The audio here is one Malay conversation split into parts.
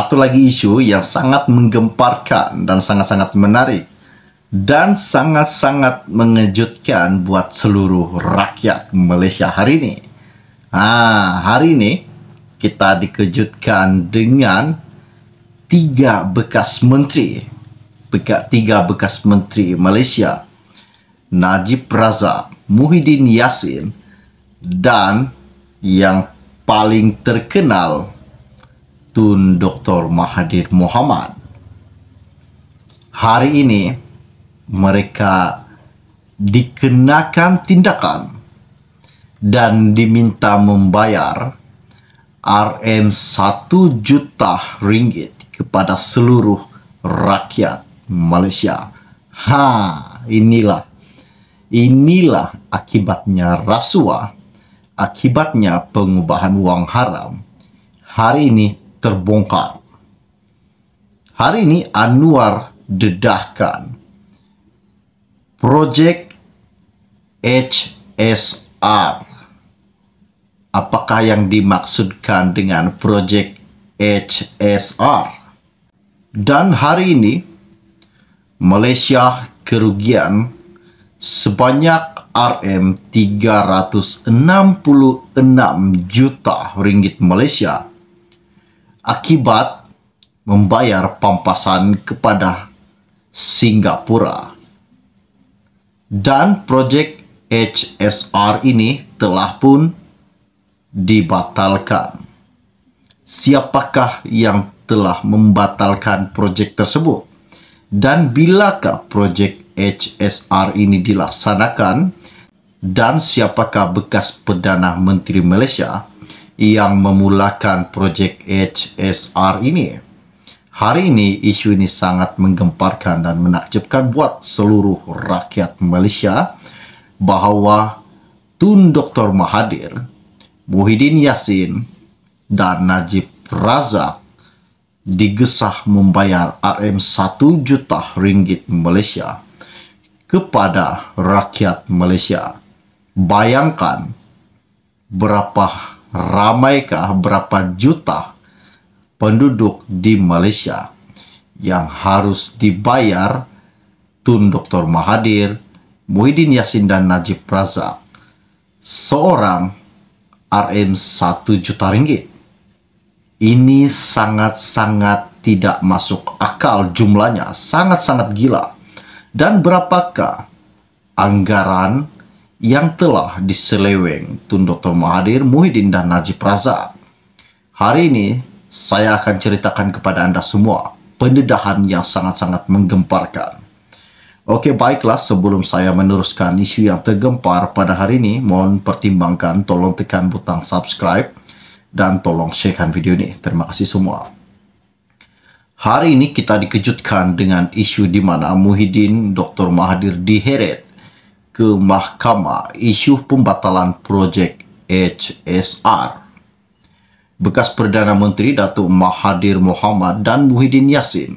Satu lagi isu yang sangat menggemparkan dan sangat-sangat menarik dan sangat-sangat mengejutkan buat seluruh rakyat Malaysia hari ini. Hari ini kita dikejutkan dengan tiga bekas menteri Malaysia, Najib Razak, Muhyiddin Yassin, dan yang paling terkenal Tun Dr. Mahathir Mohamad. Hari ini mereka dikenakan tindakan dan diminta membayar RM1 juta ringgit kepada seluruh rakyat Malaysia. Inilah akibatnya rasuah, akibatnya pengubahan wang haram. Hari ini terbongkar. Hari ini Anwar dedahkan projek HSR. Apakah yang dimaksudkan dengan projek HSR? Dan hari ini Malaysia kerugian sebanyak RM366 juta ringgit Malaysia akibat membayar pampasan kepada Singapura. Dan projek HSR ini telah pun dibatalkan. Siapakah yang telah membatalkan projek tersebut? Dan bilakah projek HSR ini dilaksanakan? Dan siapakah bekas Perdana Menteri Malaysia yang memulakan projek HSR ini? Hari ini isu ini sangat menggemparkan dan menakjubkan buat seluruh rakyat Malaysia bahawa Tun Dr. Mahathir, Muhyiddin Yassin, dan Najib Razak digesah membayar RM1 juta ringgit Malaysia kepada rakyat Malaysia. Bayangkan berapa ramaikah, berapa juta penduduk di Malaysia yang harus dibayar Tun Dr. Mahathir, Muhyiddin Yassin, dan Najib Razak seorang RM1 juta ringgit. Ini sangat-sangat tidak masuk akal jumlahnya, sangat-sangat gila. Dan berapakah anggaran yang telah diseleweng Tun Dr. Mahathir, Muhyiddin, dan Najib Razak? Hari ini saya akan ceritakan kepada anda semua pendedahan yang sangat-sangat menggemparkan. Oke, baiklah, sebelum saya meneruskan isu yang tergempar pada hari ini, mohon pertimbangkan, tolong tekan butang subscribe dan tolong sharekan video ini. Terima kasih semua. Hari ini kita dikejutkan dengan isu di mana Muhyiddin Dr. Mahathir diheret ke mahkamah isu pembatalan projek HSR. Bekas Perdana Menteri Datuk Mahathir Mohamad dan Muhyiddin Yassin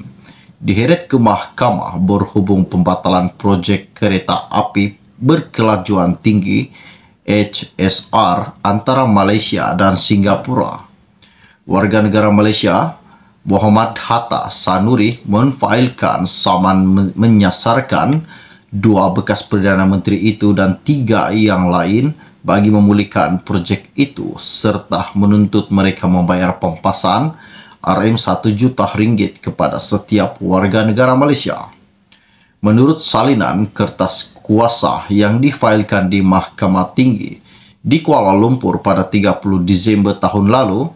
diheret ke mahkamah berhubung pembatalan projek kereta api berkelajuan tinggi HSR antara Malaysia dan Singapura. Warga negara Malaysia Muhammad Hatta Sanuri memfailkan saman menyasarkan dua bekas Perdana Menteri itu dan tiga yang lain bagi memulihkan projek itu serta menuntut mereka membayar pampasan RM1 juta ringgit kepada setiap warga negara Malaysia. Menurut salinan kertas kuasa yang difailkan di Mahkamah Tinggi di Kuala Lumpur pada 30 Disember tahun lalu,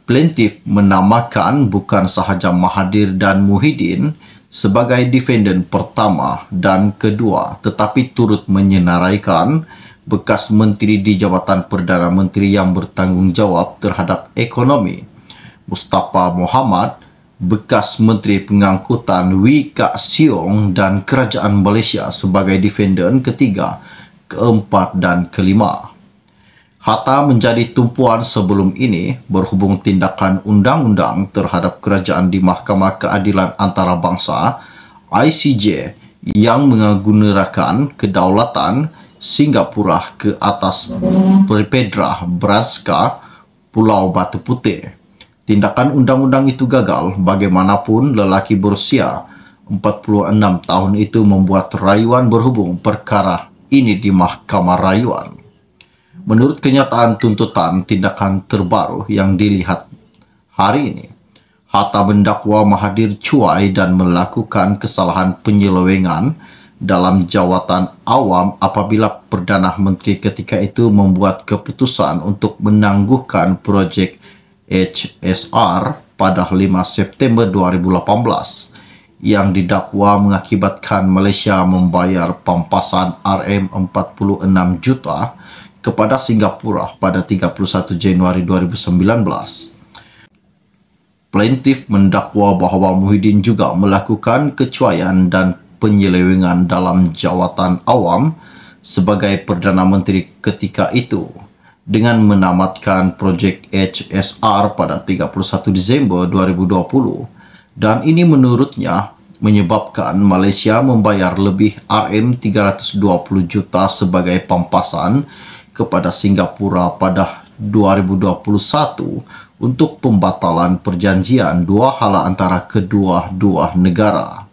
plaintiff menamakan bukan sahaja Mahathir dan Muhyiddin sebagai defendant pertama dan kedua, tetapi turut menyenaraikan bekas menteri di Jabatan Perdana Menteri yang bertanggungjawab terhadap ekonomi, Mustafa Mohamad, bekas Menteri Pengangkutan Wee Ka Siong, dan Kerajaan Malaysia sebagai defendant ketiga, keempat, dan kelima. Hatta menjadi tumpuan sebelum ini berhubung tindakan undang-undang terhadap kerajaan di Mahkamah Keadilan Antarabangsa ICJ yang menggunakan kedaulatan Singapura ke atas Pedra Branska, Pulau Batu Putih. Tindakan undang-undang itu gagal, bagaimanapun lelaki berusia 46 tahun itu membuat rayuan berhubung perkara ini di Mahkamah Rayuan. Menurut kenyataan tuntutan tindakan terbaru yang dilihat hari ini, Hatta mendakwa Mahathir cuai dan melakukan kesalahan penyelewengan dalam jawatan awam apabila Perdana Menteri ketika itu membuat keputusan untuk menangguhkan projek HSR pada 5 September 2018 yang didakwa mengakibatkan Malaysia membayar pampasan RM46 juta kepada Singapura pada 31 Januari 2019. Plaintiff mendakwa bahawa Muhyiddin juga melakukan kecuaian dan penyelewengan dalam jawatan awam sebagai Perdana Menteri ketika itu dengan menamatkan projek HSR pada 31 Disember 2020 dan ini menurutnya menyebabkan Malaysia membayar lebih RM320 juta sebagai pampasan kepada Singapura pada 2021 untuk pembatalan perjanjian dua hala antara kedua-dua negara.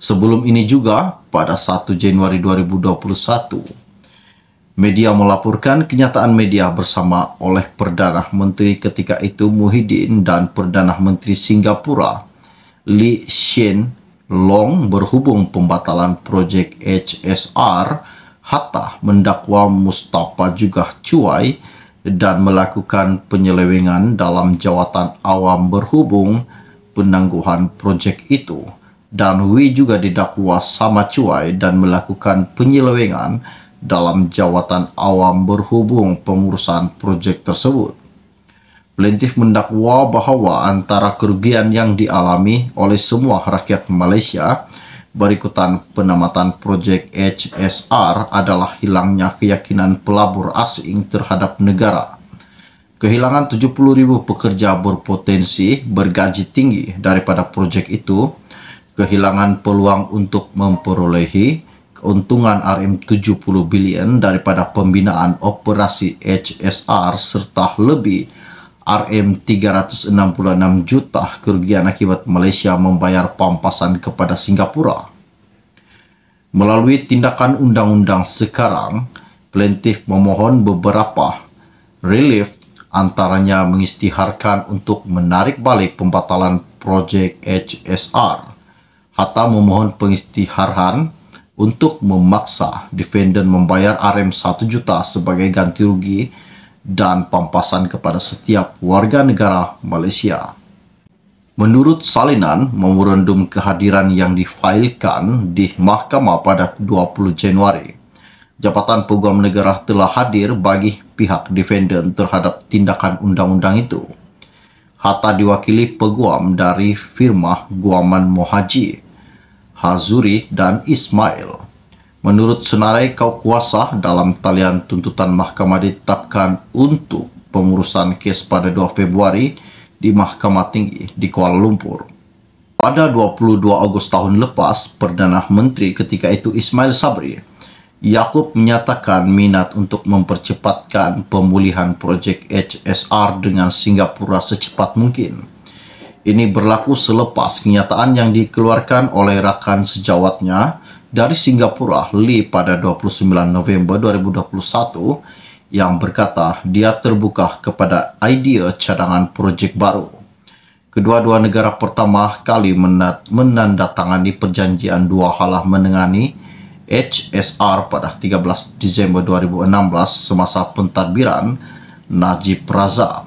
Sebelum ini juga, pada 1 Januari 2021, media melaporkan kenyataan media bersama oleh Perdana Menteri ketika itu Muhyiddin dan Perdana Menteri Singapura Lee Hsien Loong berhubung pembatalan projek HSR. Hatta mendakwa Mustafa juga cuai dan melakukan penyelewengan dalam jawatan awam berhubung penangguhan projek itu. Dan Wee juga didakwa sama cuai dan melakukan penyelewengan dalam jawatan awam berhubung pengurusan projek tersebut. Plaintiff mendakwa bahawa antara kerugian yang dialami oleh semua rakyat Malaysia berikutan penamatan projek HSR adalah hilangnya keyakinan pelabur asing terhadap negara, kehilangan 70,000 pekerja berpotensi bergaji tinggi daripada projek itu, kehilangan peluang untuk memperolehi keuntungan RM70 bilion daripada pembinaan operasi HSR serta lebih RM366 juta kerugian akibat Malaysia membayar pampasan kepada Singapura. Melalui tindakan undang-undang sekarang, plaintiff memohon beberapa relief, antaranya mengisytiharkan untuk menarik balik pembatalan projek HSR. Hatta memohon pengisytiharan untuk memaksa defendant membayar RM1 juta sebagai ganti rugi dan pampasan kepada setiap warga negara Malaysia. Menurut salinan memorandum kehadiran yang difailkan di mahkamah pada 20 Januari, Jabatan Peguam Negara telah hadir bagi pihak defendant terhadap tindakan undang-undang itu. Hatta diwakili peguam dari firma Guaman Mohaji, Hazuri dan Ismail. Menurut senarai kuasa dalam talian tuntutan mahkamah ditetapkan untuk pengurusan kes pada 2 Februari di Mahkamah Tinggi di Kuala Lumpur. Pada 22 Ogos tahun lepas, Perdana Menteri ketika itu Ismail Sabri Yaakob menyatakan minat untuk mempercepatkan pemulihan projek HSR dengan Singapura secepat mungkin. Ini berlaku selepas kenyataan yang dikeluarkan oleh rakan sejawatnya dari Singapura, Lee, pada 29 November 2021 yang berkata dia terbuka kepada idea cadangan projek baru. Kedua-dua negara pertama kali menandatangani perjanjian dua hala menangani HSR pada 13 Disember 2016 semasa pentadbiran Najib Razak.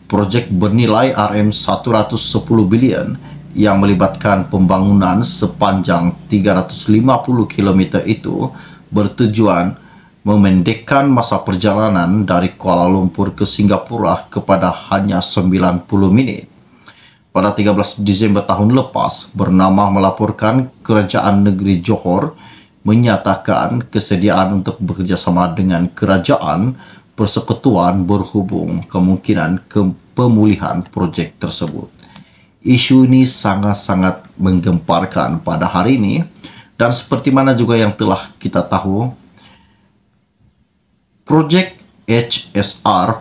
Projek bernilai RM110 bilion yang melibatkan pembangunan sepanjang 350 km itu bertujuan memendekkan masa perjalanan dari Kuala Lumpur ke Singapura kepada hanya 90 minit. Pada 13 Disember tahun lepas, Bernama melaporkan Kerajaan Negeri Johor menyatakan kesediaan untuk bekerjasama dengan Kerajaan Persekutuan berhubung kemungkinan pemulihan projek tersebut. Isu ini sangat-sangat menggemparkan pada hari ini dan seperti mana juga yang telah kita tahu, projek HSR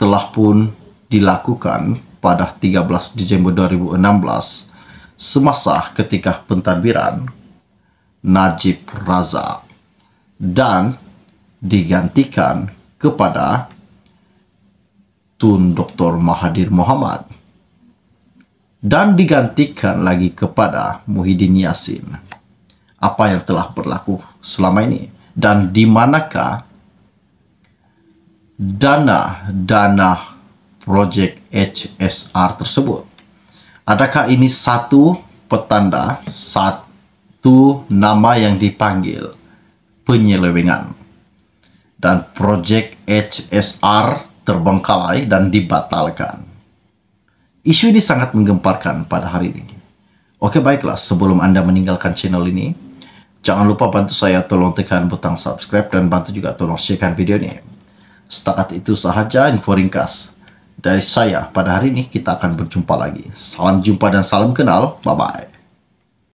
telah pun dilakukan pada 13 Disember 2016 semasa ketika pentadbiran Najib Razak dan digantikan kepada Tun Dr. Mahathir Mohamad dan digantikan lagi kepada Muhyiddin Yassin. Apa yang telah berlaku selama ini dan di manakah dana projek HSR tersebut? Adakah ini satu petanda, satu nama yang dipanggil penyelewengan dan projek HSR terbengkalai dan dibatalkan? Isu ini sangat menggemparkan pada hari ini. Oke, baiklah, sebelum Anda meninggalkan channel ini, jangan lupa bantu saya tolong tekan butang subscribe dan bantu juga tolong sharekan video ini. Setakat itu sahaja info ringkas dari saya pada hari ini. Kita akan berjumpa lagi. Salam jumpa dan salam kenal. Bye-bye.